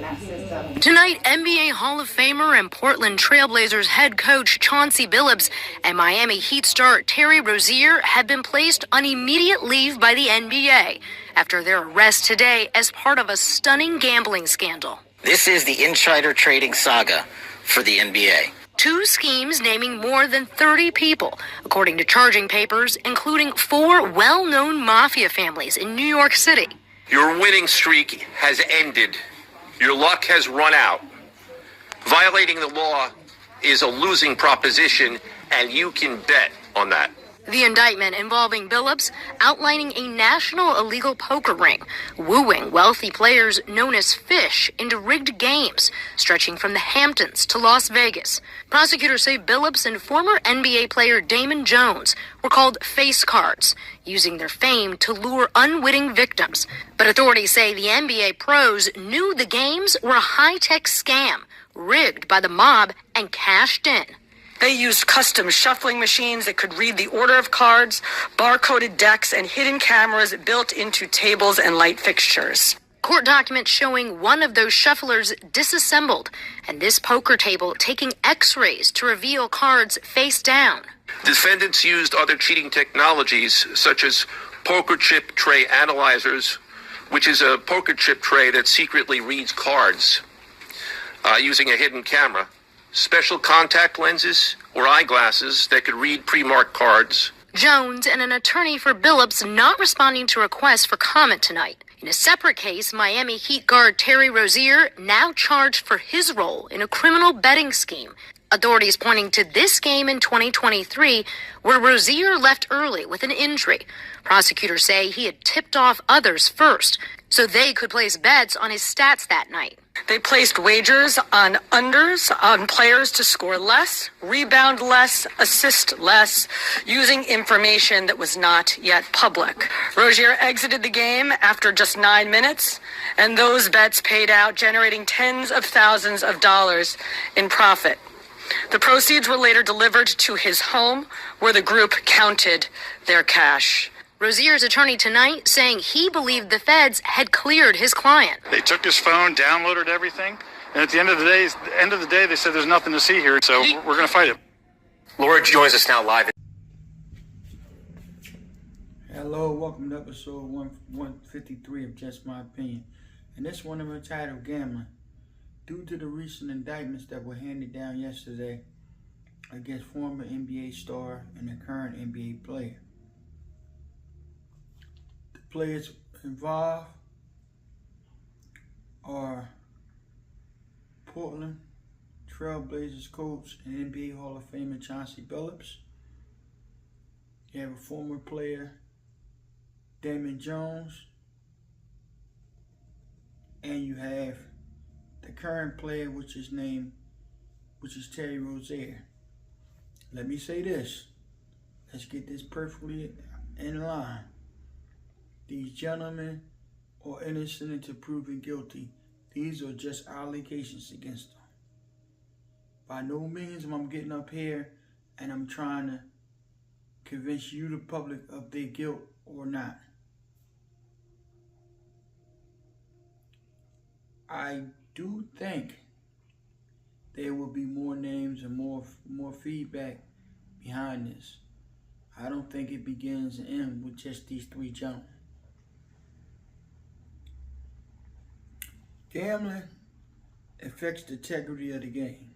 that system. Tonight, NBA Hall of Famer and Portland Trailblazers head coach Chauncey Billups and Miami Heat star Terry Rozier have been placed on immediate leave by the NBA after their arrest today as part of a stunning gambling scandal. This is the insider trading saga for the NBA. Two schemes naming more than 30 people, according to charging papers, including 4 well-known mafia families in New York City. Your winning streak has ended. Your luck has run out. Violating the law is a losing proposition, and you can bet on that. The indictment involving Billups outlining a national illegal poker ring, wooing wealthy players known as fish into rigged games, stretching from the Hamptons to Las Vegas. Prosecutors say Billups and former NBA player Damon were called face cards, using their fame to lure unwitting victims. But authorities say the NBA pros knew the games were a high-tech scam, rigged by the mob and cashed in. They used custom shuffling machines that could read the order of cards, barcoded decks, and hidden cameras built into tables and light fixtures. Court documents showing one of those shufflers disassembled, and this poker table taking x-rays to reveal cards face down. Defendants used other cheating technologies, such as poker chip tray analyzers, which is a poker chip tray that secretly reads cards using a hidden camera. Special contact lenses or eyeglasses that could read pre-marked cards. Jones and an attorney for Billups not responding to requests for comment tonight. In a separate case, Miami Heat guard Terry Rozier now charged for his role in a criminal betting scheme. Authorities pointing to this game in 2023 where Rozier left early with an injury. Prosecutors say he had tipped off others first so they could place bets on his stats that night. They placed wagers on unders on players to score less, rebound less, assist less, using information that was not yet public. Rozier exited the game after just 9 minutes, and those bets paid out, generating tens of thousands of dollars in profit. The proceeds were later delivered to his home, where the group counted their cash. Rozier's attorney tonight saying he believed the feds had cleared his client. They took his phone, downloaded everything, and at the end of the day, they said there's nothing to see here, so we're going to fight it. Laura joins us now live. Hello, welcome to episode 153 of Just My Opinion. And this one is entitled Gambling. Due to the recent indictments that were handed down yesterday against former NBA star and a current NBA player. The players involved are Portland Trailblazers coach and NBA Hall of Famer Chauncey Billups. You have a former player, Damon, and you have the current player, which is Terry Rozier. Let me say this. Let's get this perfectly in line. These gentlemen are innocent until proven guilty. These are just allegations against them. By no means am I getting up here and I'm trying to convince you, the public, of their guilt or not. I do think there will be more names and more feedback behind this. I don't think it begins and ends with just these 3 gentlemen. Gambling affects the integrity of the game.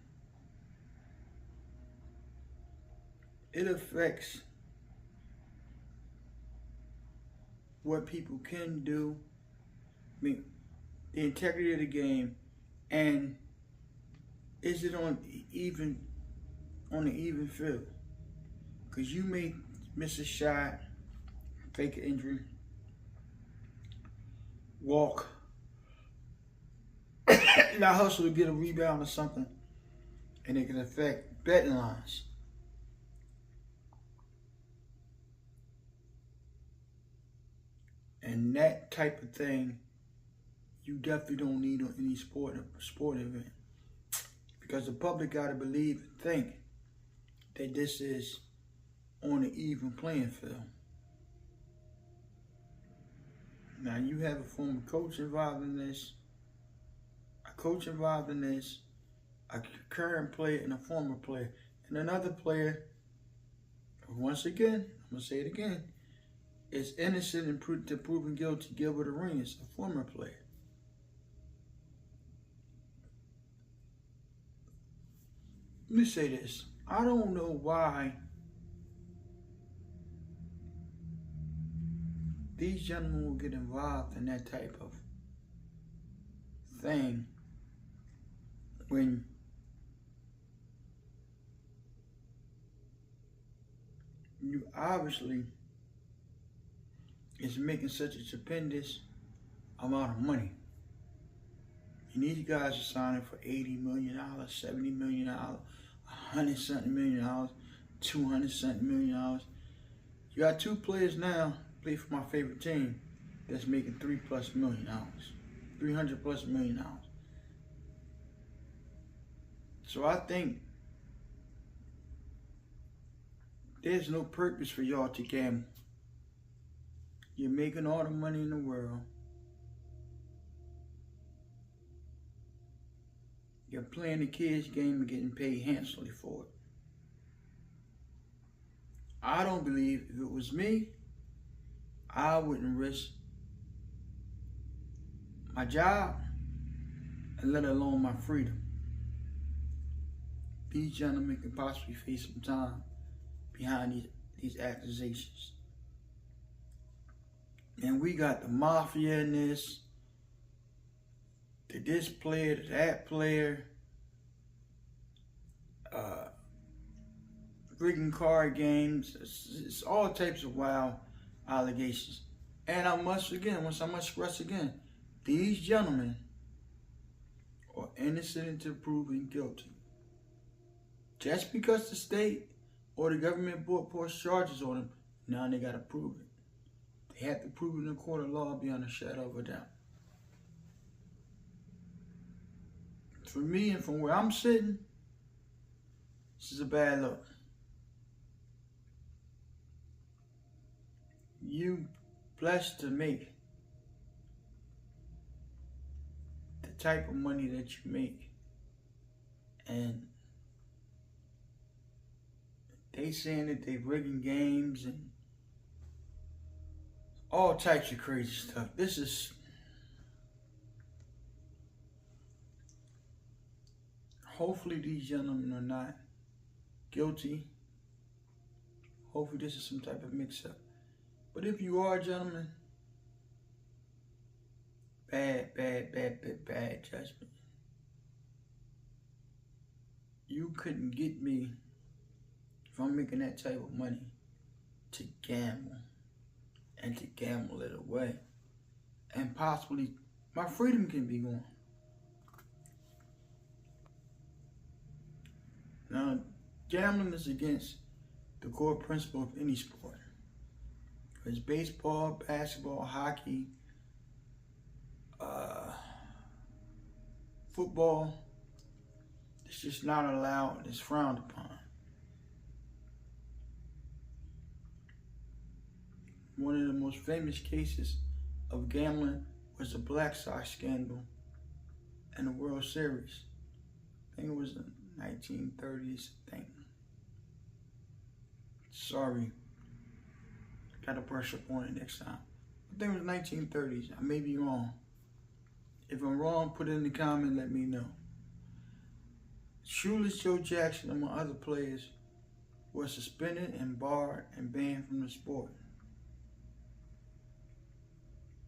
It affects what people can do. I mean, the integrity of the game, and is it on an even field? Because you may miss a shot, fake an injury, walk, not hustle to get a rebound or something, and it can affect betting lines. And that type of thing you definitely don't need on any sport event, because the public got to believe and think that this is on an even playing field. Now, you have a former coach involved in this, a a coach involved in this, a current player and a former player, and another player, once again, I'm going to say it again, is innocent until proven guilty. Gilbert, a former player. Let me say this. I don't know why these gentlemen will get involved in that type of thing when you obviously is making such a stupendous amount of money. And these guys are signing for $80 million, $70 million, $100-something million, $200-something million. You got two players now play for my favorite team that's making $3+ million, $300+ million. So I think there's no purpose for y'all to gamble. You're making all the money in the world. You're playing the kids' game and getting paid handsomely for it. I don't believe if it was me, I wouldn't risk my job and let alone my freedom. These gentlemen could possibly face some time behind these accusations. And we got the mafia in this, to this player, to that player, rigging card games. It's all types of wild allegations. And I must stress again, these gentlemen are innocent until proven guilty. Just because the state or the government brought charges on them, now they gotta prove it. They have to prove it in a court of law beyond a shadow of a doubt. For me and from where I'm sitting, this is a bad look. You blessed to make the type of money that you make, and they saying that they rigging games and all types of crazy stuff. This is hopefully these gentlemen are not guilty. Hopefully this is some type of mix-up. But if you are, gentlemen, bad judgment. You couldn't get me, if I'm making that type of money, to gamble and to gamble it away. And possibly my freedom can be gone. Now, gambling is against the core principle of any sport. It's baseball, basketball, hockey, football. It's just not allowed. It's frowned upon. One of the most famous cases of gambling was the Black Sox scandal and the World Series. I think it was in 1930s, I think. Sorry. Gotta brush up on it next time. I think it was 1930s. I may be wrong. If I'm wrong, put it in the comment, let me know. Shoeless Joe Jackson, among other players, was suspended and barred and banned from the sport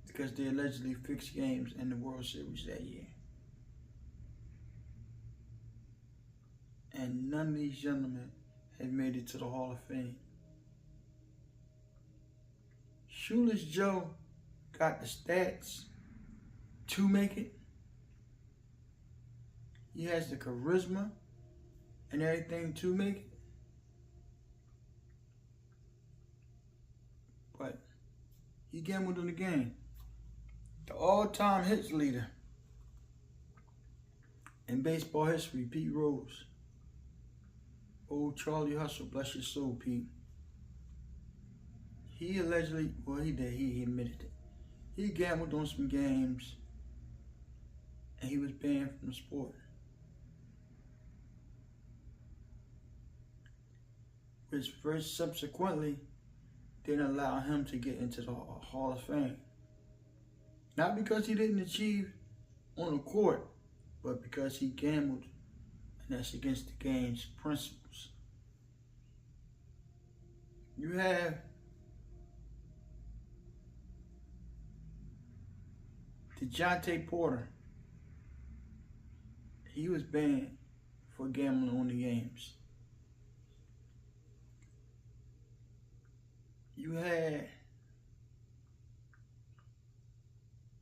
because they allegedly fixed games in the World Series that year. And none of these gentlemen have made it to the Hall of Fame. Shoeless Joe got the stats to make it. He has the charisma and everything to make it. But he gambled in the game. The all-time hits leader in baseball history, Pete Rose. Old Charlie Hustle, bless your soul, Pete. He allegedly, well, he did, he admitted it. He gambled on some games and he was banned from the sport. Which first subsequently didn't allow him to get into the Hall of Fame. Not because he didn't achieve on the court, but because he gambled, and that's against the game's principles. You have DeJounte Porter. He was banned for gambling on the games. You had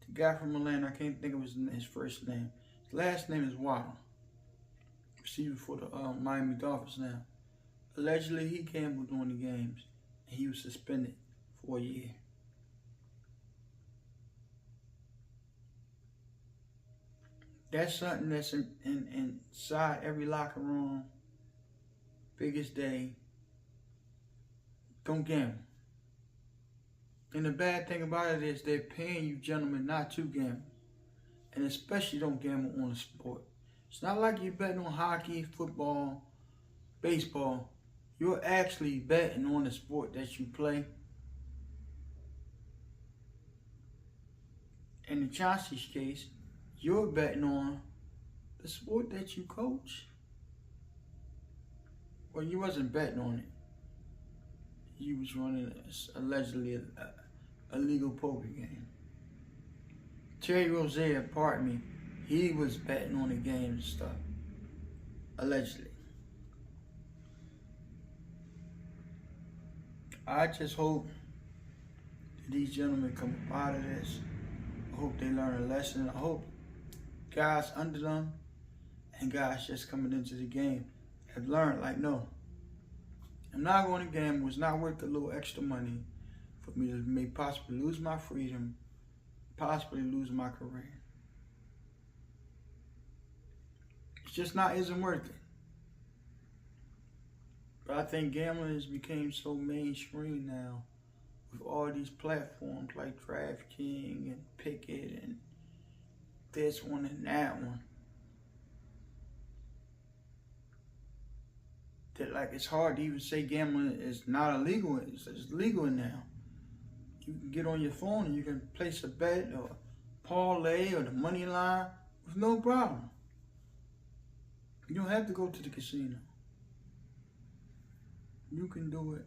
the guy from Atlanta, I can't think of his first name. His last name is Waddle. Receiver for the Miami Dolphins now. Allegedly, he gambled on the games, and he was suspended for a year. That's something that's inside every locker room. Biggest day. Don't gamble. And the bad thing about it is they're paying you gentlemen not to gamble. And especially don't gamble on a sport. It's not like you're betting on hockey, football, baseball. You're actually betting on the sport that you play. In the Chauncey's case, you're betting on the sport that you coach. Well, you wasn't betting on it. You was running allegedly a legal poker game. Terry Rozier, pardon me, he was betting on the game and stuff. Allegedly. I just hope that these gentlemen come up out of this. I hope they learn a lesson. I hope guys under them and guys just coming into the game have learned, like, no, I'm not going to gamble. It's not worth a little extra money for me to may possibly lose my freedom, possibly lose my career. It's just isn't worth it. But I think gambling has become so mainstream now with all these platforms like DraftKings and Picket and this one and that one. That like it's hard to even say gambling is not illegal. It's legal now. You can get on your phone and you can place a bet or parlay or the money line with no problem. You don't have to go to the casino. You can do it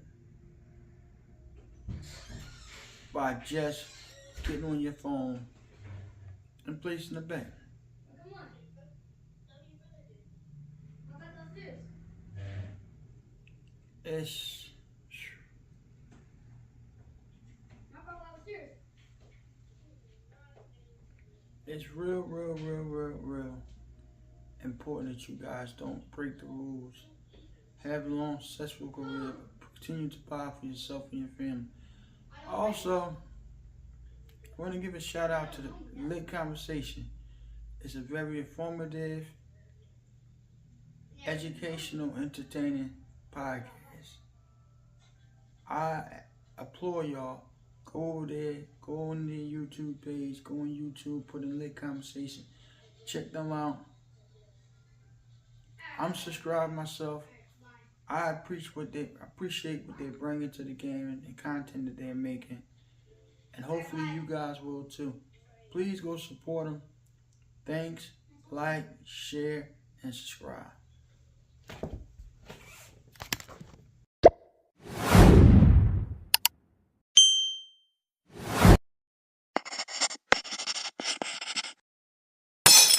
by just getting on your phone and placing a bet. It's real important that you guys don't break the rules. Have a long, successful career. Continue to buy for yourself and your family. Also, I want to give a shout out to the Lit Conversation. It's a very informative, educational, entertaining podcast. I applaud y'all. Go over there, go on their YouTube page, go on YouTube, put in Lit Conversation. Check them out. I'm subscribed myself. I appreciate what they're bringing to the game and the content that they're making. And hopefully you guys will too. Please go support them. Thanks, like, share, and subscribe.